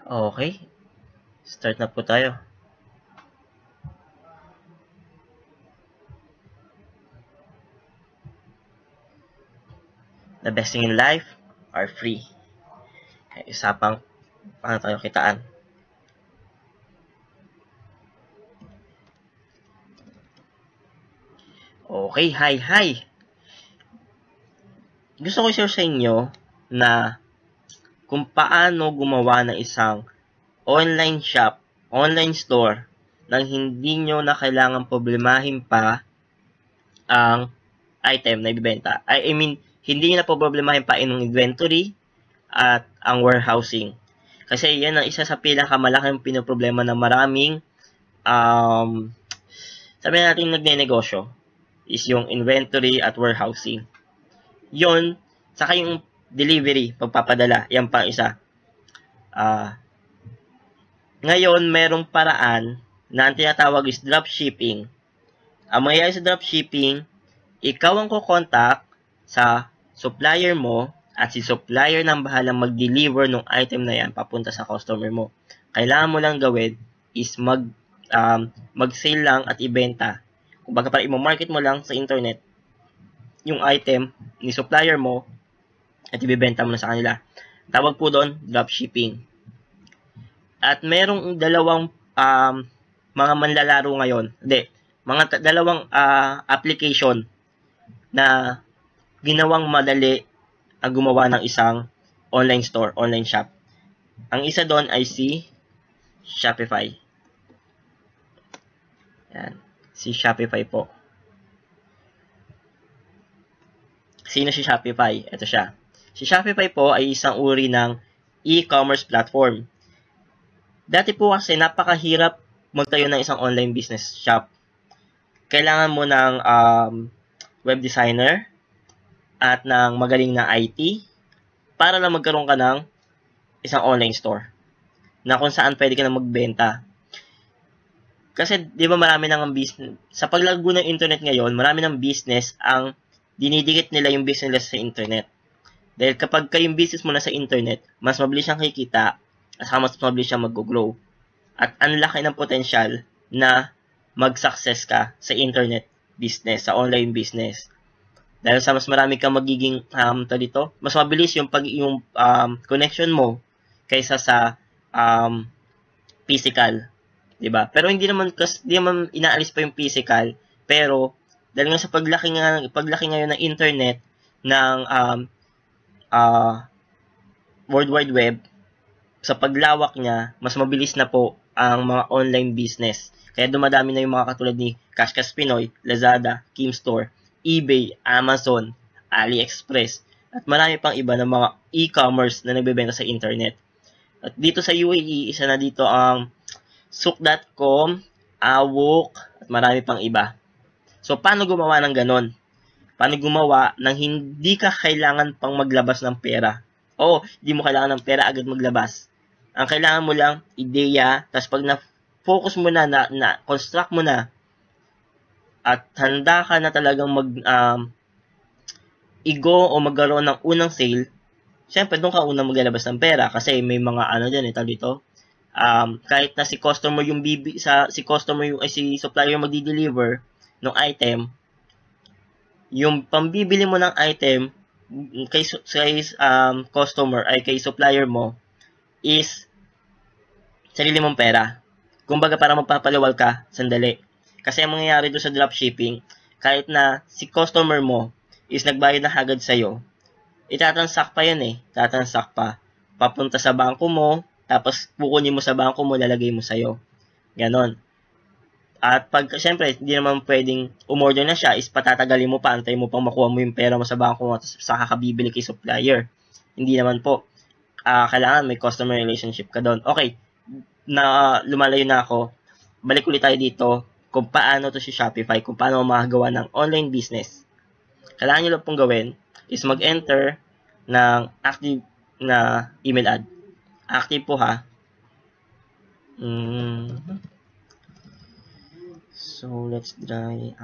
Okay, start na po tayo. The best thing in life are free. Isa pang paano tayo kitaan. Okay, hi! Gusto ko i-share sa inyo na kung paano gumawa ng isang online shop, online store nang hindi nyo na kailangan problemahin pa ang item na ibibenta. I mean, hindi nyo na problemahin pa yung inventory at ang warehousing. Kasi yan ang isa sa pinakamalaking pinoproblema ng maraming sabi natin nagne-negosyo is yung inventory at warehousing. Yon, saka yung delivery, pagpapadala, yan pang isa. Ngayon, merong paraan na ang tinatawag is dropshipping. Ang mangyayari sa dropshipping, ikaw ang kukontak sa supplier mo at si supplier nang bahalang mag-deliver ng item na yan papunta sa customer mo. Kailangan mo lang gawin is mag-sale lang at ibenta. Kumbaga para i-market mo lang sa internet yung item ni supplier mo at ibebenta mo na sa kanila. Tawag po doon, dropshipping. At merong dalawang mga manlalaro ngayon. Dalawang application na ginawang madali ang gumawa ng isang online store, online shop. Ang isa doon ay si Shopify. Yan. Si Shopify po. Sino si Shopify? Ito siya. Si Shopify po ay isang uri ng e-commerce platform. Dati po kasi napakahirap magtayo ng isang online business shop. Kailangan mo ng web designer at ng magaling na IT para lang magkaroon ka ng isang online store na kung saan pwede ka na magbenta. Kasi di ba marami nang business, sa paglago ng internet ngayon, marami ng business ang dinidikit nila yung business nila sa internet. Dahil kapag kayong business mo na sa internet, mas mabilis siyang kikita at mas mabilis siyang mag-grow. At ang laki ng potential na mag-success ka sa internet business, sa online business. Dahil sa mas marami kang magiging mas mabilis yung connection mo kaysa sa physical, 'di ba? Pero hindi naman inaalis pa yung physical, pero dahil nga sa paglaki ngayon ng internet ng World Wide Web, sa paglawak niya, mas mabilis na po ang mga online business. Kaya dumadami na yung mga katulad ni Kashkas Pinoy, Lazada, Kimstore, eBay, Amazon, AliExpress, at marami pang iba ng mga e-commerce na nagbebenta sa internet. At dito sa UAE, isa na dito ang Souk.com, Awok, at marami pang iba. So, paano gumawa ng ganon? Paano gumawa nang hindi ka kailangan pang maglabas ng pera? Oo, hindi mo kailangan ng pera agad maglabas. Ang kailangan mo lang, ideya, tapos pag na-focus mo na, construct mo na, at handa ka na talagang i-go o magkaroon ng unang sale, syempre doon ka unang maglalabas ng pera kasi may mga dyan, dito. Kahit na si customer yung si supplier magdi-deliver ng item, yung pambibili mo ng item kay customer ay kay supplier mo is sarili mong pera. Kumbaga para magpapaliwal ka, sandali. Kasi ang mangyayari doon sa dropshipping, kahit na si customer mo is nagbayad na agad sa'yo, itatransact pa yan Tatransact pa. Papunta sa bangko mo, tapos kukunin mo sa bangko mo, lalagay mo sa'yo. Ganon. At pag, syempre, hindi naman pwedeng umorder na siya, is patatagalin mo pa, antay mo pang makuha mo yung pera mo sa bangko mo, tapos saka ka bibili kay supplier. Hindi naman po. Kailangan may customer relationship ka doon. Okay, na lumalayo na ako, balik ulit tayo dito kung paano to si Shopify, kung paano makagawa ng online business. Kailangan nyo lang pong gawin is mag-enter ng active na email ad. Active po ha. So, let's try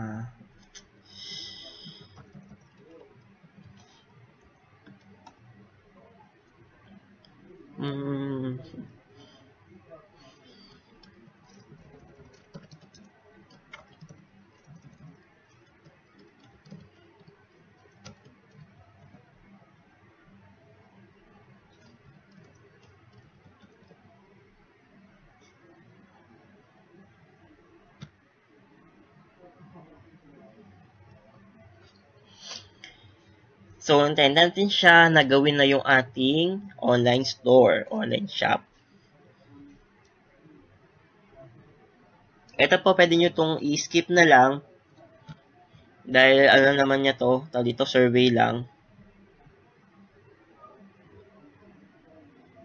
So, hintayin natin siya na gawin na yung ating online store, online shop. Ito po, pwede nyo itong i-skip na lang. Dahil ano naman niya to, dito survey lang.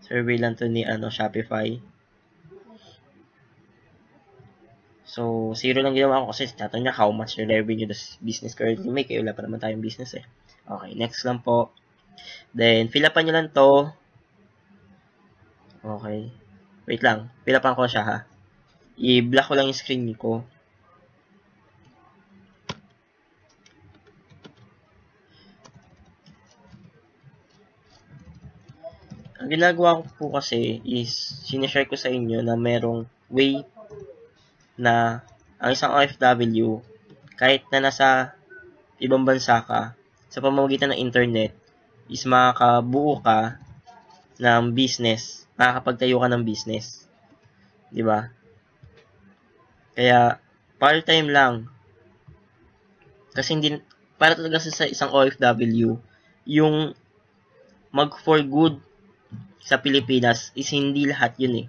Survey lang to ni Shopify. So, 0 lang ginawa ko kasi tatanong niya how much your revenue does business currently make. Wala pa naman tayong business eh. Okay, next lang po. Then, fill upan nyo lang to. Okay. Wait lang. Fill upan ko siya ha. I-block ko lang yung screen ko. Ang ginagawa ko po kasi is sinishare ko sa inyo na merong way na ang isang OFW kahit na nasa ibang bansa ka sa pamamagitan ng internet is makakabuo ka ng business, makakapagtayo ka ng business. 'Di ba? Kaya part-time lang. Kasi hindi para talaga sa isang OFW yung mag for good sa Pilipinas is hindi lahat yun eh.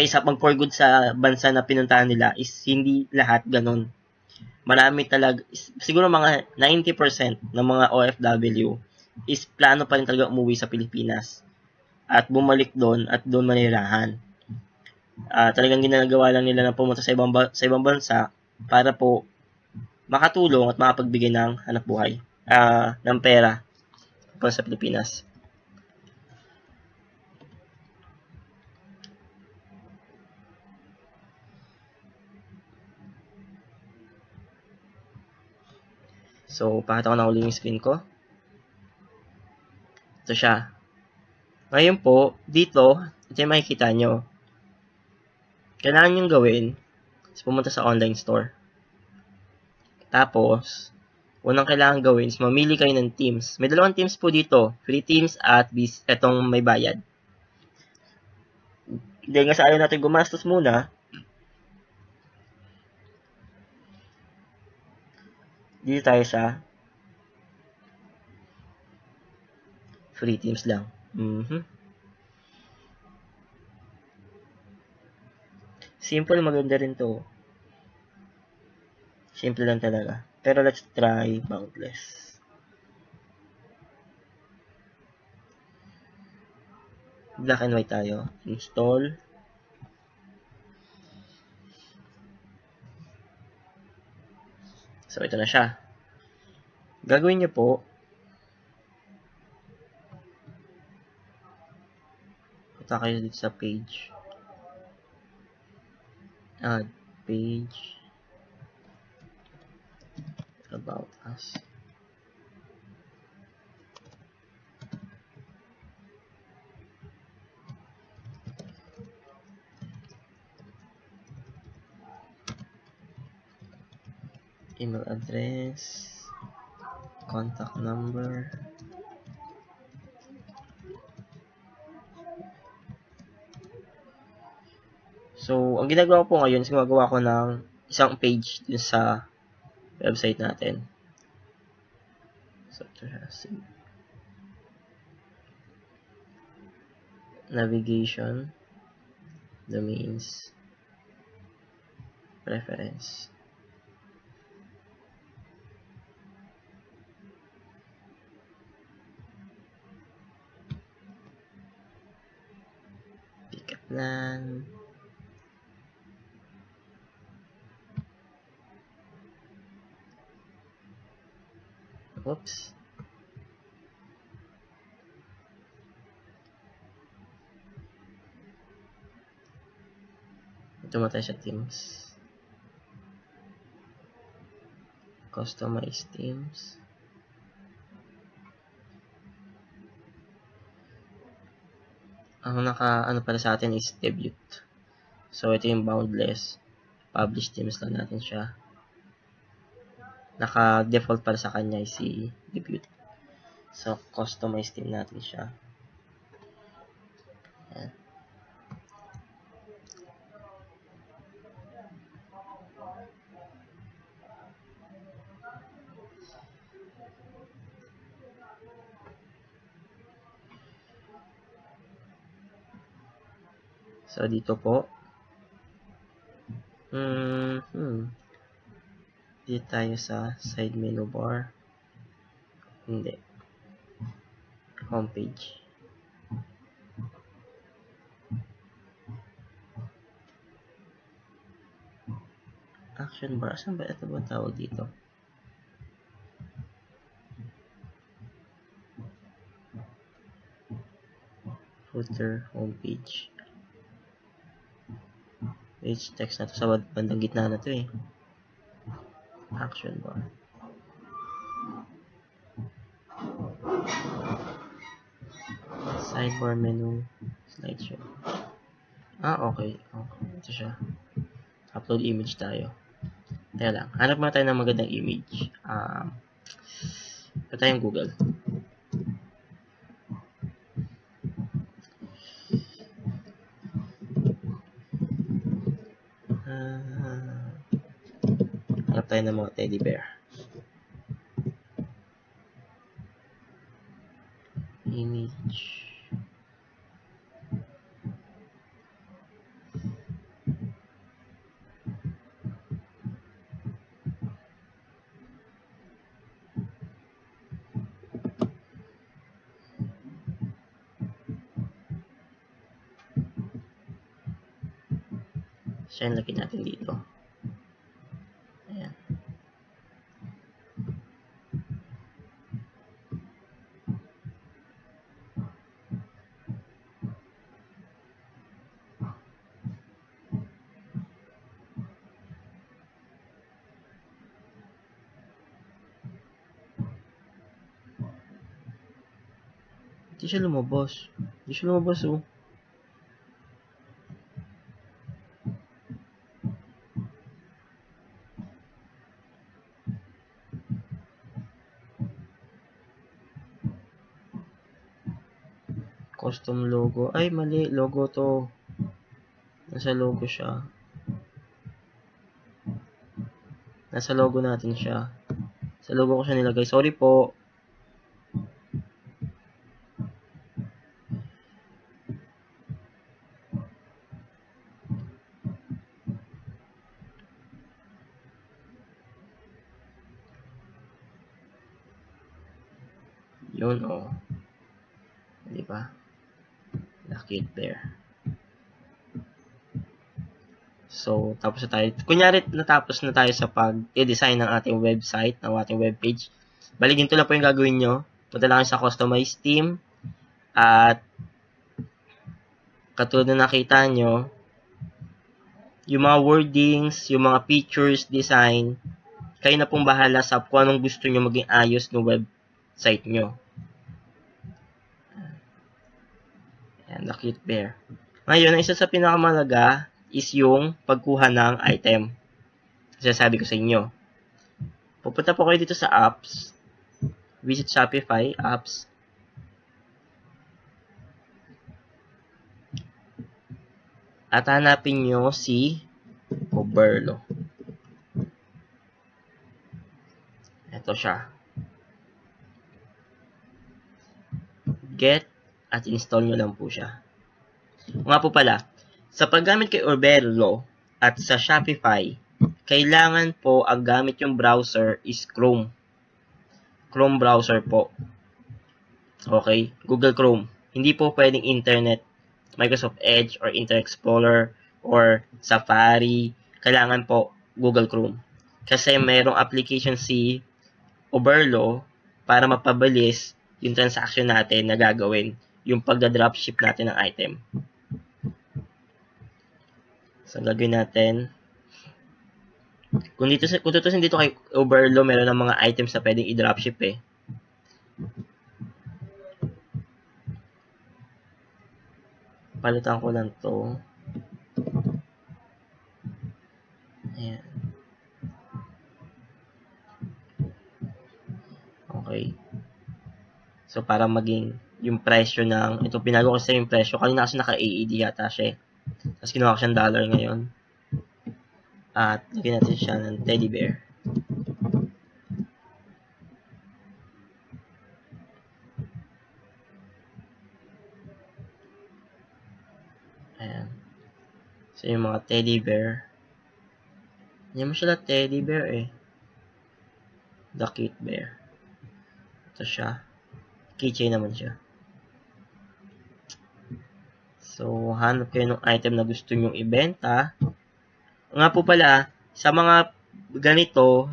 Sa mag for good sa bansa na pinuntahan nila is hindi lahat ganun. Marami talaga, siguro mga 90% ng mga OFW is plano pa rin talaga umuwi sa Pilipinas at bumalik doon at doon manirahan. Talagang ginagawa lang nila na pumunta sa ibang bansa para po makatulong at makapagbigay ng hanap buhay, ng pera para sa Pilipinas. So, pakita ko na ulit yung screen ko. Ito siya. Ngayon po, dito, ito yung makikita nyo. Kailangan nyo gawin is pumunta sa online store. Tapos, unang kailangan gawin is mamili kayo ng teams. May dalawang teams po dito. Free teams at etong may bayad. Dahil nga sa ayaw natin gumastos muna, dito tayo sa free teams lang. Simple, maganda rin to. Simple lang talaga. Pero let's try Boundless. Black and white tayo. Install. So, ito na siya. Gagawin nyo po, punta kayo dito sa page. Add page. About us. Email address, contact number. So, ang ginagawa ko ngayon is gumagawa ko ng isang page dun sa website natin. So, navigation, domains, preference. Pick-up plan. Oops. Ito mo tayo sa teams. Customize teams. Ang ano pala sa atin is debut. So, ito yung Boundless. Publish teams lang natin siya. Naka-default para sa kanya is si debut. So, customize team natin siya. Ayan. So, dito po. Dito tayo sa side menu bar. Hindi. Homepage. Action bar. Saan ba? Ito ba tawag dito? Footer, homepage. Page text na to sa bandang gitna na to eh. Action bar. Sidebar menu. Slideshow. Okay. Ito siya. Upload image tayo. Kaya lang. Hanap muna tayo ng magandang image. Ito tayong Google. Hanap tayo ng mga teddy bear. Image. Siya yung lagyan natin dito. Ayan. Hindi siya lumabas. Oh. Custom logo. Ay, mali. Logo to. Nasa logo siya. Nasa logo natin siya. Sa logo ko siya nilagay. Sorry po. Yun, oh. Di ba? Nakit there. So, tapos na tayo. Kunyari, natapos na tayo sa pag-design ng ating website, ng ating webpage. Bali, ginto lang po yung gagawin nyo. Punta lang sa Customize Theme. At, katulad na nakita nyo, yung mga wordings, yung mga features, design, kayo na pong bahala sa kung anong gusto nyo maging ayos ng website nyo. Ayan, the cute bear. Ngayon, ang isa sa pinakamalaga is yung pagkuha ng item. Sabi ko sa inyo. Pupunta po kayo dito sa apps. Visit Shopify, apps. At hanapin nyo si Oberlo. Ito siya. Get at install nyo lang po siya. Nga po pala, sa paggamit kay Oberlo at sa Shopify, kailangan po ang gamit yung browser is Chrome. Chrome browser po. Okay? Google Chrome. Hindi po pwedeng internet, Microsoft Edge, or Internet Explorer, or Safari. Kailangan po Google Chrome. Kasi mayroong application si Oberlo para mapabilis yung transaction natin na gagawin. Yung pagda-dropship natin ng item. So, gagawin natin. Kung tutusin dito kay Oberlo, meron ng mga items na pwedeng i-dropship eh. Palitan ko lang to. Ayan. Okay. So, para maging yung presyo ng, ito pinago kasi yung presyo. Kanina kasi naka-AED yata siya. Tapos kinuha ko siyang dollar ngayon. At lagyan natin siya ng teddy bear. Ayan. So, yung mga teddy bear. Hindi mo sila teddy bear eh. The cute bear. Ito siya. Keychain naman siya. So, hanap kayo ng item na gusto nyong ibenta. Nga po pala, sa mga ganito,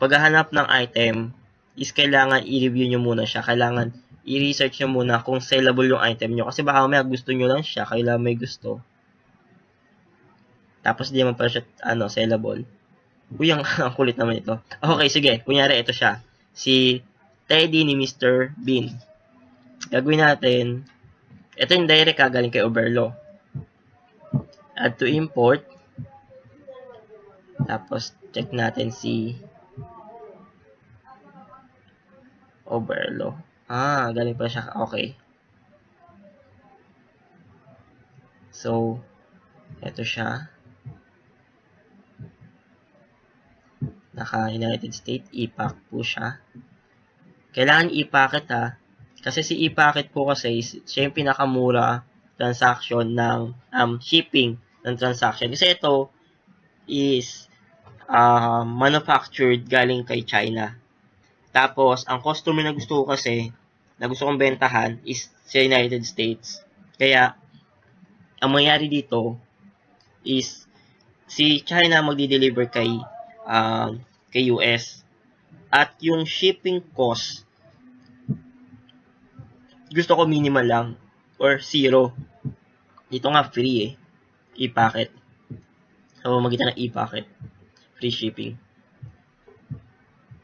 paghahanap ng item, is kailangan i-review nyo muna siya. Kailangan i-research nyo muna kung sellable yung item nyo. Kasi baka may gusto nyo lang siya, kailangan may gusto. Tapos di naman pala siya, sellable. Uy, ang kulit naman ito. Okay, sige. Kunyari, ito siya. Si Teddy ni Mr. Bean. Gagawin natin, ito yung direct galing kay Overlo. Add to import. Tapos, check natin si Overlo. Galing pa siya. Okay. So, ito siya. Naka-United States. E-pack po siya. Kailangan i-packet ha. Kasi si e-packet po kasi, siya yung pinakamura transaction ng shipping ng transaction. Kasi ito is manufactured galing kay China. Tapos, ang customer na gusto ko kasi, na gusto kong bentahan, is sa United States. Kaya, ang mangyari dito is, si China magdi-deliver kay US. At yung shipping cost, gusto ko minimal lang, or zero. Dito nga free eh, e-packet. So, magitan ng e-packet. Free shipping.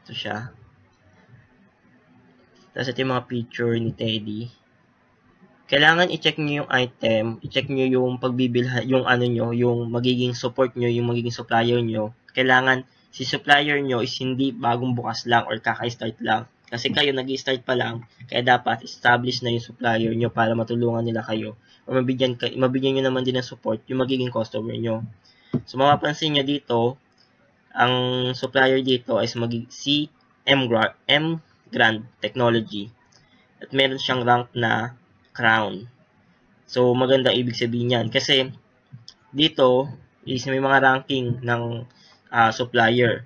Ito siya. Tapos ito yung mga picture ni Teddy. Kailangan i-check nyo yung item, i-check nyo yung pagbibilhan, yung yung magiging support nyo, yung magiging supplier nyo. Kailangan si supplier nyo is hindi bagong bukas lang or kaka-start lang. Kasi kayo nag-i-start pa lang, kaya dapat establish na yung supplier nyo para matulungan nila kayo. O mabigyan nyo naman din ng support yung magiging customer nyo. So, mapapansin nyo dito, ang supplier dito is si M Grand Technology. At meron siyang rank na Crown. So, magandang ibig sabihin yan. Kasi, dito is may mga ranking ng supplier.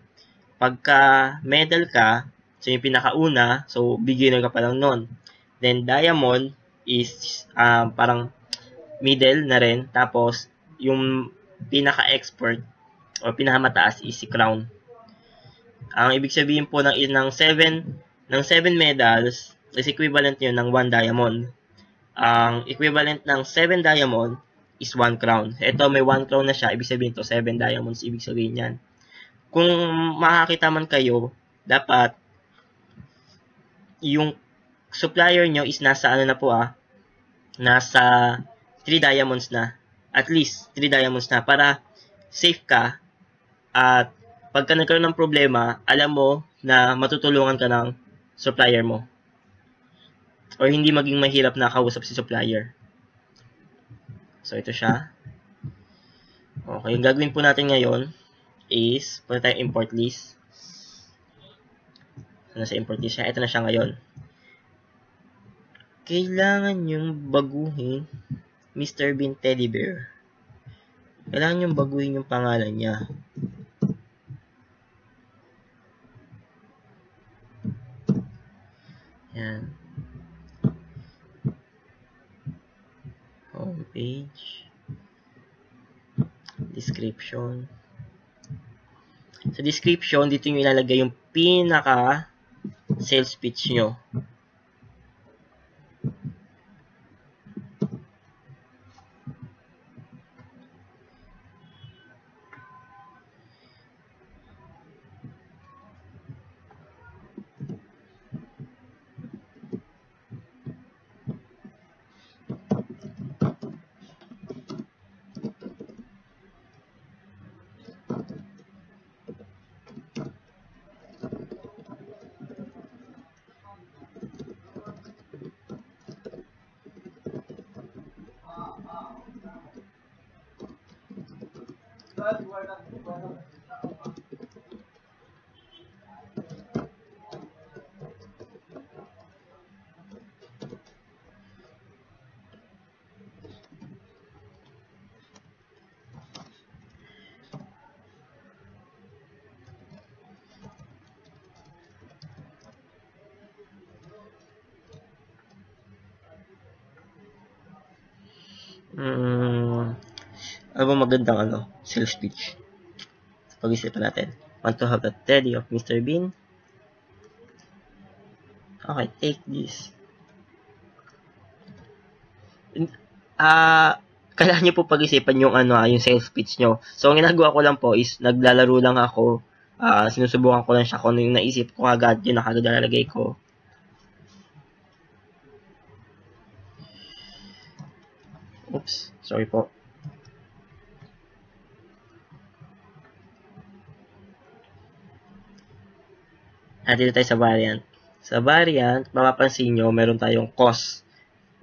Pagka medal ka, so yung pinakauna, so beginner ka pa lang nun. Then, diamond is parang middle na rin. Tapos, yung pinaka-expert o pinakamataas is si crown. Ang ibig sabihin po ng 7 medals is equivalent yun ng 1 diamond. Ang equivalent ng 7 diamond is 1 crown. Ito may 1 crown na siya, ibig sabihin to 7 diamonds, ibig sabihin yan. Kung makakita man kayo, dapat yung supplier nyo is nasa nasa 3 diamonds na. At least 3 diamonds na para safe ka at pagka nagkaroon ng problema, alam mo na matutulungan ka ng supplier mo. Or hindi maging mahirap na kausap si supplier. So, ito siya. Okay, yung gagawin po natin ngayon is, punta tayo import list. So, nasa import list siya. Ito na siya ngayon. Kailangan yung baguhin Mr. Bean Teddy Bear. Kailangan yung baguhin yung pangalan niya. Yan. Homepage. Description. Sa description, dito nyo ilalagay yung pinaka sales pitch nyo. Ano ba magandang sales pitch? Pag-isipan natin. Want to have the teddy of Mr. Bean? Okay, take this. Kailangan nyo po pag-isipan yung yung sales pitch nyo. So, ang ginagawa ko lang po is, naglalaro lang ako. Sinusubukan ko lang siya kung ano yung naisip ko agad, yun na kagad nalalagay ko. Oops, sorry po. At dito tayo sa variant. Sa variant, mapapansin nyo, meron tayong cost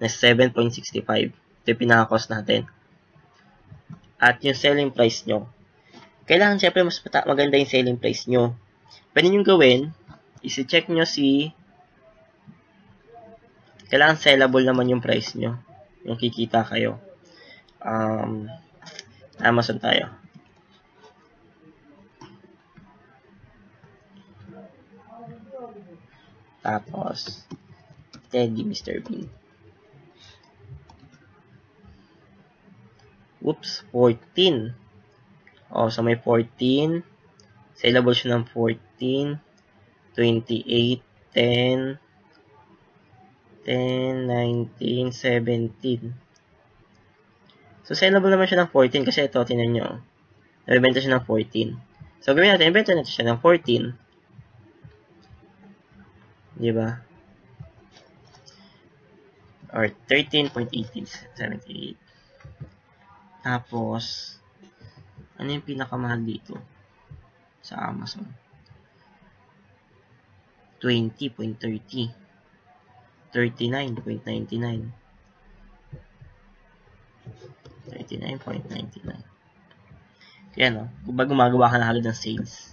na 7.65. Ito yung pinaka-cost natin. At yung selling price nyo. Kailangan syempre mas maganda yung selling price nyo. Pwede nyo gawin, isi-check nyo kailangan sellable naman yung price nyo. Yung kikita kayo. Amazon tayo. Tapos, Teddy Mr. Bean. Oops, 14. So may 14. Sellable siya ng 14, 28, 10, 19, 17. So, sellable naman siya ng 14 kasi ito, tinan nyo. Nabibenta siya ng 14. So, gawin natin, ibenta natin siya ng 14. Diba? Or 13.78. Tapos, ano yung pinakamahal dito sa Amazon? 20.30. 39.99. 39.99. Kaya kung gumagawa ka na agad ng sales.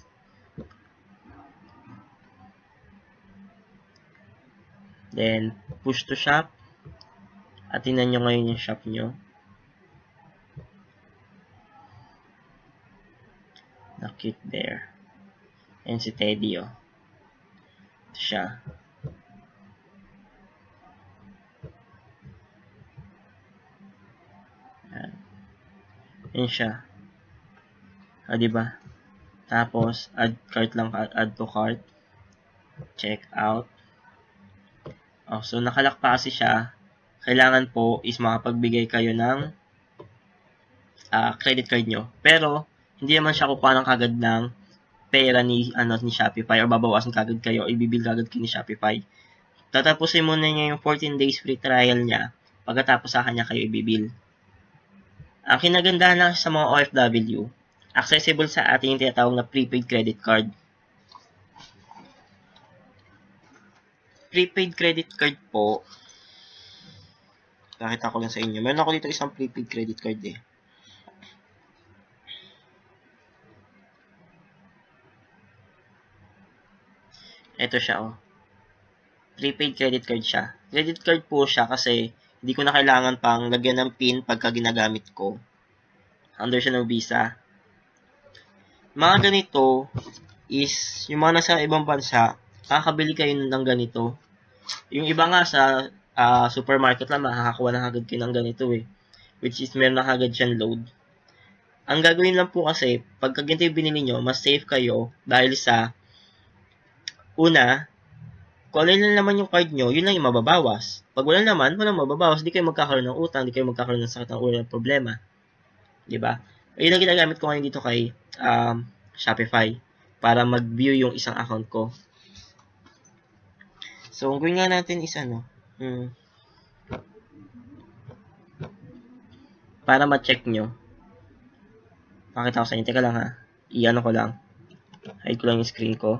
Then, push to shop. At tingnan nyo ngayon yung shop nyo. Na cute bear. And si Teddy, Ito siya. Yan siya. Diba? Tapos, add cart lang, add to cart. Check out. So, nakalak pa kasi siya. Kailangan po is makapagbigay kayo ng credit card nyo. Pero, hindi naman siya kukuha ng kagad ng pera ni Shopify o babawasan kagad kayo o ibibil kagad kayo ni Shopify. Tatapusin muna niya yung 14 days free trial niya. Pagkatapos sa kanya kayo ibibil. Ang kinagandahan lang sa mga OFW, accessible sa ating tinatawag na prepaid credit card. Prepaid credit card po, nakita ko lang sa inyo. Meron ako dito isang prepaid credit card Ito siya Prepaid credit card siya. Credit card po siya kasi hindi ko na kailangan pang lagyan ng PIN pagka ginagamit ko. Under siya ng Visa. Mga ganito is, yung mga nasa ibang bansa, kakabili kayo ng ganito. Yung iba nga sa supermarket lang, makakakuha na agad kayo ng ganito Which is, meron na agad siyang load. Ang gagawin lang po kasi, pagka ganito yung binili nyo, mas safe kayo dahil sa una, kung ano lang naman yung card nyo, yun lang yung mababawas. Pag wala naman, walang mababawas, di kayo magkakaroon ng utang, di kayo magkakaroon ng sakit ng ulo ng problema. Diba? Yun ang ginagamit ko ngayon dito kay Shopify para mag-view yung isang account ko. So, ang gawin nga natin is para ma-check nyo. Pakita ko sa inyo. Teka lang I-ano ko lang. Hide ko lang yung screen ko.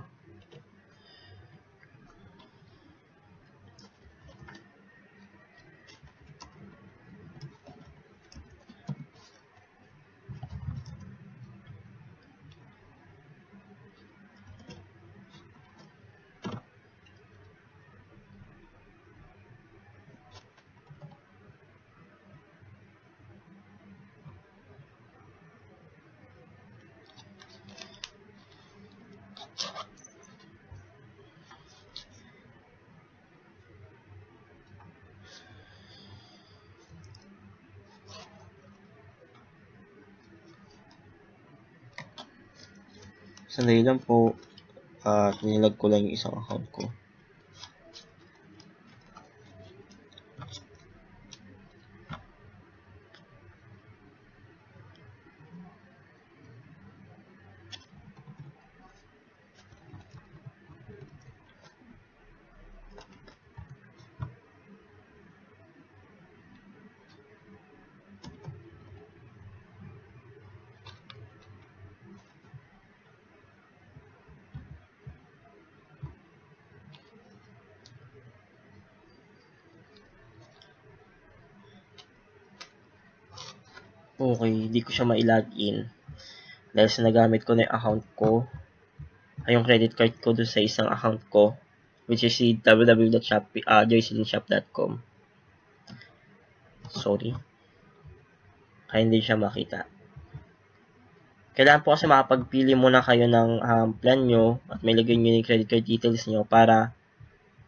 Sandali lang po. Nilag ko lang yung isang account ko. Okay, di ko siya ma-login. Dahil sa nagamit ko na yung account ko, ay yung credit card ko doon sa isang account ko, which is si www.joycelinshop.com. Sorry. Kaya hindi siya makita. Kailangan po kasi makapagpili muna kayo ng plan nyo at may lagay nyo yung credit card details nyo para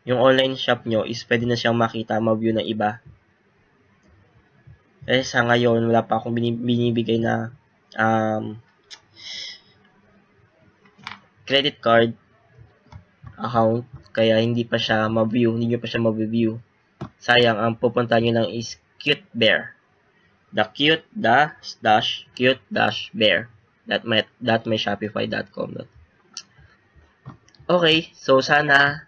yung online shop nyo is pwede na siyang makita, ma-view ng iba. Kasi sa ngayon, wala pa akong binibigay na credit card account, kaya hindi pa siya ma-view, hindi nyo pa siya ma-view. Sayang, ang pupunta nyo lang is Cute Bear. The cute dash cute dash bear that my shopify.com. Okay, so sana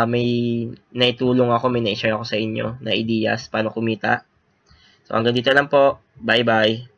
may naitulong ako, may na-share ako sa inyo na ideas paano kumita. So hanggang dito lang po. Bye-bye.